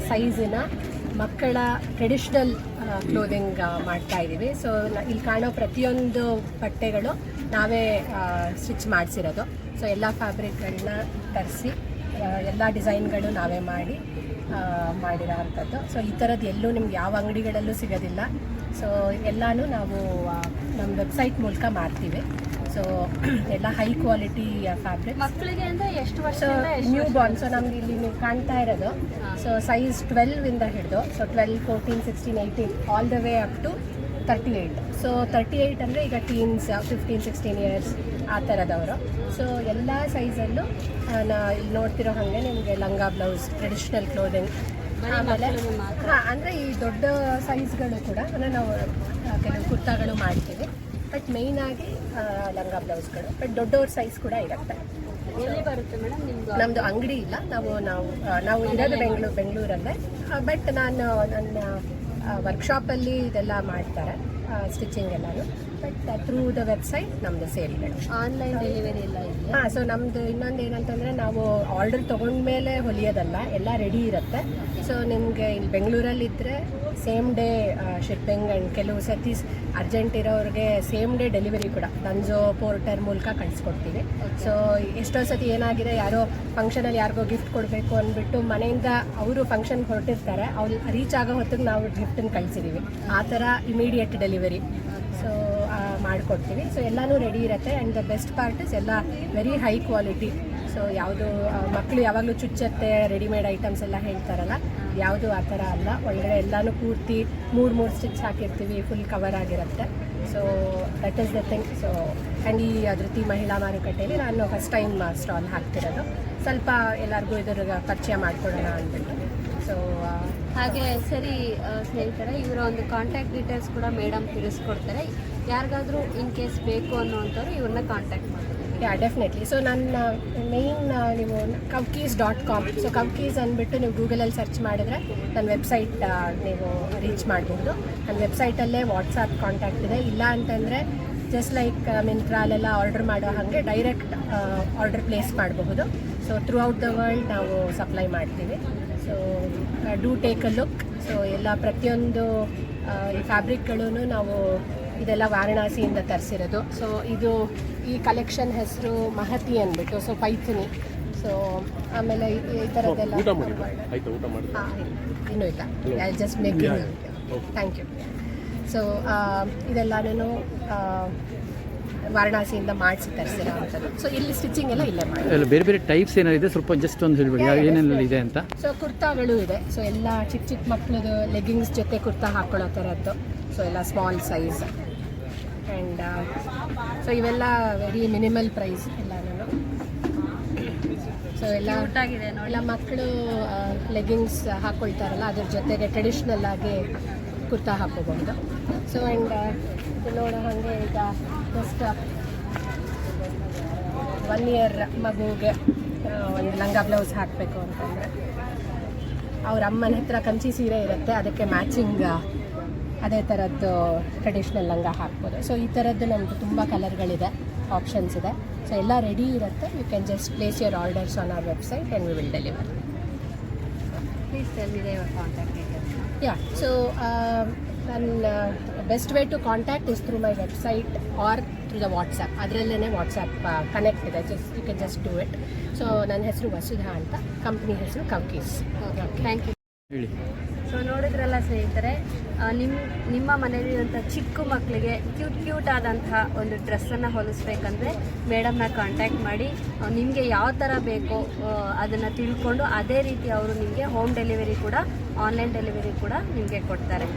ಸೈಜಿನ ಮಕ್ಕಳ traditional clothing ಮಾಡ್ತಾ ಇದ್ದೀವಿ. ಸೊ ಇಲ್ಲಿ ಕಾಣೋ ಪ್ರತಿಯೊಂದು ಬಟ್ಟೆಗಳು ನಾವೇ ಸ್ಟಿಚ್ ಮಾಡಿಸಿರೋದು. ಸೊ ಎಲ್ಲ ಫ್ಯಾಬ್ರಿಕ್ಗಳನ್ನ ತರಿಸಿ ಎಲ್ಲ ಡಿಸೈನ್ಗಳು ನಾವೇ ಮಾಡಿರೋ ಅಂಥದ್ದು. ಸೊ ಈ ಥರದ್ದು ಎಲ್ಲೂ ನಿಮ್ಗೆ ಯಾವ ಅಂಗಡಿಗಳಲ್ಲೂ ಸಿಗೋದಿಲ್ಲ. ಸೊ ಎಲ್ಲನೂ ನಾವು ನಮ್ಮ ವೆಬ್ಸೈಟ್ ಮೂಲಕ ಮಾಡ್ತೀವಿ. ಸೊ ಎಲ್ಲ ಹೈ ಕ್ವಾಲಿಟಿ ಫ್ಯಾಬ್ರಿಕ್ ಮಕ್ಕಳಿಗೆ ಅಂದರೆ ಎಷ್ಟು ವರ್ಷ? New Born. ಸೊ ನಮ್ಗೆ ಇಲ್ಲಿ ನೀವು ಕಾಣ್ತಾ ಇರೋದು ಸೊ ಸೈಜ್ 12 ಹಿಡಿದು so 12, 14, 16, 18 all the way up to 38. So 38 ಅಂದರೆ ಈಗ ಟೀನ್ಸ್ 15, 16 ಇಯರ್ಸ್ ಆ ಥರದವರು. ಸೊ ಎಲ್ಲ ಸೈಜಲ್ಲೂ ಇಲ್ಲಿ ನೋಡ್ತಿರೋ ಹಾಗೆ ನಿಮಗೆ ಲಂಗ ಬ್ಲೌಸ್, ಟ್ರೆಡಿಷ್ನಲ್ ಕ್ಲೋದಿಂಗ್, ಆಮೇಲೆ ಅಂದರೆ ಈ ದೊಡ್ಡ ಸೈಜ್ಗಳು ಕೂಡ ಅಂದರೆ ನಾವು ಕೆಲವು ಕುರ್ತಾಗಳು ಮಾಡ್ತೀವಿ. ಬಟ್ ಮೇಯ್ನಾಗಿ ಲಂಗ ಬ್ಲೌಸ್ಗಳು. ಬಟ್ ದೊಡ್ಡವ್ರ ಸೈಜ್ ಕೂಡ ಇರುತ್ತೆ. ಎಲ್ಲಿ ಬರುತ್ತೆ ಮೇಡಮ್ ನಿಮ್ಮದು? ನಮ್ಮದು ಅಂಗಡಿ ಇಲ್ಲ. ನಾವು ಇರೋದು ಬೆಂಗಳೂರಲ್ಲೇ. ಬಟ್ ನಾನು ನನ್ನ ವರ್ಕ್ಶಾಪಲ್ಲಿ ಇದೆಲ್ಲ ಮಾಡ್ತಾರೆ ಸ್ಟಿಚಿಂಗ್ ಎಲ್ಲನೂ. ಬಟ್ ಥ್ರೂ ದ ವೆಬ್ಸೈಟ್ ನಮ್ಮದು ಸೇಲ್ಗಳು. ಆನ್ಲೈನ್ ಡೆಲಿವರಿ ಎಲ್ಲ ಇದೆಯಾ? ಸೊ ನಮ್ಮದು ಇನ್ನೊಂದು ಏನಂತಂದರೆ ನಾವು ಆರ್ಡರ್ ತೊಗೊಂಡ್ಮೇಲೆ ಹೊಲಿಯೋದಲ್ಲ, ಎಲ್ಲ ರೆಡಿ ಇರುತ್ತೆ. ಸೊ ನಿಮಗೆ ಇಲ್ಲಿ ಬೆಂಗಳೂರಲ್ಲಿದ್ದರೆ ಸೇಮ್ ಡೇ ಶಿಪ್ಪಿಂಗ್ ಆ್ಯಂಡ್ ಕೆಲವು ಸರ್ತಿ ಅರ್ಜೆಂಟ್ ಇರೋರಿಗೆ ಸೇಮ್ ಡೇ ಡೆಲಿವರಿ ಕೂಡ ಡನ್ಝೋ ಪೋರ್ಟರ್ ಮೂಲಕ ಕಳಿಸ್ಕೊಡ್ತೀವಿ. ಸೊ ಎಷ್ಟೋ ಸತಿ ಏನಾಗಿದೆ, ಯಾರೋ ಫಂಕ್ಷನಲ್ಲಿ ಯಾರಿಗೋ ಗಿಫ್ಟ್ ಕೊಡಬೇಕು ಅಂದ್ಬಿಟ್ಟು ಮನೆಯಿಂದ ಅವರು ಫಂಕ್ಷನ್ಗೆ ಹೊರಟಿರ್ತಾರೆ, ಅವ್ರು ರೀಚ್ ಆಗೋ ಹೊತ್ತಿಗೆ ನಾವು ಗಿಫ್ಟನ್ನು ಕಳಿಸಿದ್ದೀವಿ. ಆ ಥರ ಇಮಿಡಿಯೇಟ್ ಡೆಲಿವರಿ ಸೊ ಮಾಡಿಕೊಡ್ತೀವಿ. ಸೊ ಎಲ್ಲನೂ ರೆಡಿ ಇರುತ್ತೆ. And the best part is ಎಲ್ಲ ವೆರಿ ಹೈ ಕ್ವಾಲಿಟಿ. ಸೊ ಯಾವುದು ಮಕ್ಕಳು ಯಾವಾಗಲೂ ಚುಚ್ಚತ್ತೆ ರೆಡಿಮೇಡ್ ಐಟಮ್ಸ್ ಎಲ್ಲ ಹೇಳ್ತಾರಲ್ಲ, ಯಾವುದು ಆ ಥರ ಅಲ್ಲ. ಒಳಗಡೆ ಎಲ್ಲನೂ ಪೂರ್ತಿ ಮೂರು ಸ್ಟಿಚ್ ಹಾಕಿರ್ತೀವಿ, ಫುಲ್ ಕವರ್ ಆಗಿರುತ್ತೆ. So that is the thing. So and ಈ ಧೃತಿ ಮಹಿಳಾ ಮಾರುಕಟ್ಟೆಯಲ್ಲಿ ನಾನು ಫಸ್ಟ್ ಟೈಮ್ ಸ್ಟಾಲ್ ಹಾಕ್ತಿರೋದು. ಸ್ವಲ್ಪ ಎಲ್ಲರಿಗೂ ಇದರ ಪರಿಚಯ ಮಾಡಿಕೊಡೋಣ ಅಂದ್ಬಿಟ್ಟು. ಸೊ ಹಾಗೆ ಸರಿ ಸ್ನೇಹಿತರೆ, ಇವರ ಒಂದು ಕಾಂಟ್ಯಾಕ್ಟ್ ಡೀಟೇಲ್ಸ್ ಕೂಡ ಮೇಡಮ್ ತಿಳಿಸ್ಕೊಡ್ತಾರೆ. ಯಾರಿಗಾದರೂ ಇನ್ ಕೇಸ್ ಬೇಕು ಅನ್ನೋವಂಥವ್ರು ಇವ್ರನ್ನ ಕಾಂಟ್ಯಾಕ್ಟ್ ಮಾಡ್ತಾರೆ. ಡೆಫಿನೆಟ್ಲಿ. ಸೊ ನನ್ನ ಮೇಯ್ನ್ ನೀವು kavkeez.com. ಸೊ ಕವ್ಕೀಸ್ ಅಂದ್ಬಿಟ್ಟು ನೀವು ಗೂಗಲಲ್ಲಿ ಸರ್ಚ್ ಮಾಡಿದ್ರೆ ನನ್ನ ವೆಬ್ಸೈಟ್ ನೀವು ರೀಚ್ ಮಾಡಬಹುದು. ನನ್ನ ವೆಬ್ಸೈಟಲ್ಲೇ ವಾಟ್ಸಾಪ್ ಕಾಂಟ್ಯಾಕ್ಟ್ ಇದೆ. ಇಲ್ಲ ಅಂತಂದರೆ ಜಸ್ಟ್ ಲೈಕ್ ಮಿಂತ್ರಾಲೆಲ್ಲ ಆರ್ಡರ್ ಮಾಡೋ ಹಾಗೆ ಡೈರೆಕ್ಟ್ ಆರ್ಡರ್ ಪ್ಲೇಸ್ ಮಾಡಬಹುದು. So through out the world ನಾವು ಸಪ್ಲೈ ಮಾಡ್ತೀವಿ. So do take a look. So ಎಲ್ಲ ಪ್ರತಿಯೊಂದು ಈ ಫ್ಯಾಬ್ರಿಕ್ಗಳೂ ನಾವು ಇದೆಲ್ಲ ವಾರಣಾಸಿಯಿಂದ ತರಿಸಿರೋದು. ಸೊ ಈ ಕಲೆಕ್ಷನ್ ಹೆಸರು ಮಹತಿ ಅಂದ್ಬಿಟ್ಟು. ಸೊ ಪೈಥಿನಿ. ಸೊ ಆಮೇಲೆ ಈ ಥರದ್ದೆಲ್ಲ ಇನ್ನೂ ಇಲ್ಲ. I just making. Thank you. So ಇದೆಲ್ಲನೂ ವಾರಣಾಸಿಯಿಂದ ಮಾಡಿಸಿ ತರಿಸಿರೋ ಅಂಥದ್ದು. ಸೊ ಇಲ್ಲಿ ಸ್ಟಿಚಿಂಗ್ ಎಲ್ಲ ಇಲ್ಲೇ ಮಾಡಿ. ಬೇರೆ ಬೇರೆ ಟೈಪ್ಸ್ ಏನಾಗಿದೆ ಸ್ವಲ್ಪ ಜಸ್ಟ್ ಒಂದು ಹೇಳ್ಬಿಡಿ, ಏನೇನೆಲ್ಲ ಇದೆ ಅಂತ. ಸೊ ಕುರ್ತಾಗಳು ಇದೆ. ಸೊ ಎಲ್ಲ ಚಿಕ್ಕ ಮಕ್ಕಳದು ಲೆಗ್ಗಿಂಗ್ಸ್ ಜೊತೆ ಕುರ್ತಾ ಹಾಕ್ಕೊಳ್ಳೋ ಥರದ್ದು. ಸೊ ಎಲ್ಲ ಸ್ಮಾಲ್ ಸೈಜ್ ಆ್ಯಂಡ್ ಸೊ ಇವೆಲ್ಲ ವೆರಿ ಮಿನಿಮಲ್ ಪ್ರೈಸ್ ಎಲ್ಲನೂ. ಸೊ ಎಲ್ಲ ಮಕ್ಕಳು ಲೆಗ್ಗಿಂಗ್ಸ್ ಹಾಕ್ಕೊಳ್ತಾರಲ್ಲ, ಅದ್ರ ಜೊತೆಗೆ ಟ್ರೆಡಿಷ್ನಲ್ ಆಗಿ ಕುರ್ತಾ ಹಾಕ್ಕೋಬಹುದು. ಸೊ ಆ್ಯಂಡ್ ನೋಡೋ ಹಾಗೆ ಈಗ ಜಸ್ಟ್ 1 ಇಯರ್ ಮಗುಗೆ ಒಂದು ಲಂಗ ಬ್ಲೌಸ್ ಹಾಕಬೇಕು ಅಂತಂದರೆ ಅವ್ರ ಅಮ್ಮನ ಹತ್ರ ಕಂಚಿ ಸೀರೆ ಇರುತ್ತೆ, ಅದಕ್ಕೆ ಮ್ಯಾಚಿಂಗ್ ಅದೇ ಥರದ್ದು ಟ್ರೆಡಿಷ್ನಲ್ ಲಂಗ ಹಾಕ್ಬೋದು. ಸೊ ಈ ಥರದ್ದು ನಮ್ಮದು ತುಂಬ ಕಲರ್ಗಳಿದೆ, ಆಪ್ಷನ್ಸ್ ಇದೆ. ಸೊ ಎಲ್ಲ ರೆಡಿ ಇರುತ್ತೆ. You can just place your orders on our website and we will deliver. Please tell me your contact details. Yeah. So ನನ್ನ best way to contact is through my website or through the WhatsApp. ಅದರಲ್ಲೇ WhatsApp connect ಇದೆ. You can just do it. So ನನ್ನ ಹೆಸರು ವಸುಧಾ ಅಂತ, company ಹೆಸರು ಕವ್ಕೀಸ್. Thank you. ಹೇಳಿ. So ನೋಡಿದ್ರಲ್ಲ ಸ್ನೇಹಿತರೆ, ನಿಮ್ಮ ಮನೆಯಲ್ಲಿರುವಂಥ ಚಿಕ್ಕ ಮಕ್ಕಳಿಗೆ ಕ್ಯೂಟ್ ಆದಂತಹ ಒಂದು ಡ್ರೆಸ್ಸನ್ನು ಹೊಲಿಸ್ಬೇಕಂದ್ರೆ ಮೇಡಮ್ನ ಕಾಂಟ್ಯಾಕ್ಟ್ ಮಾಡಿ ನಿಮಗೆ ಯಾವ ಥರ ಬೇಕೋ ಅದನ್ನು ತಿಳ್ಕೊಂಡು ಅದೇ ರೀತಿ ಅವರು ನಿಮಗೆ ಹೋಮ್ ಡೆಲಿವರಿ ಕೂಡ, ಆನ್ಲೈನ್ ಡೆಲಿವರಿ ಕೂಡ ನಿಮಗೆ ಕೊಡ್ತಾರೆ.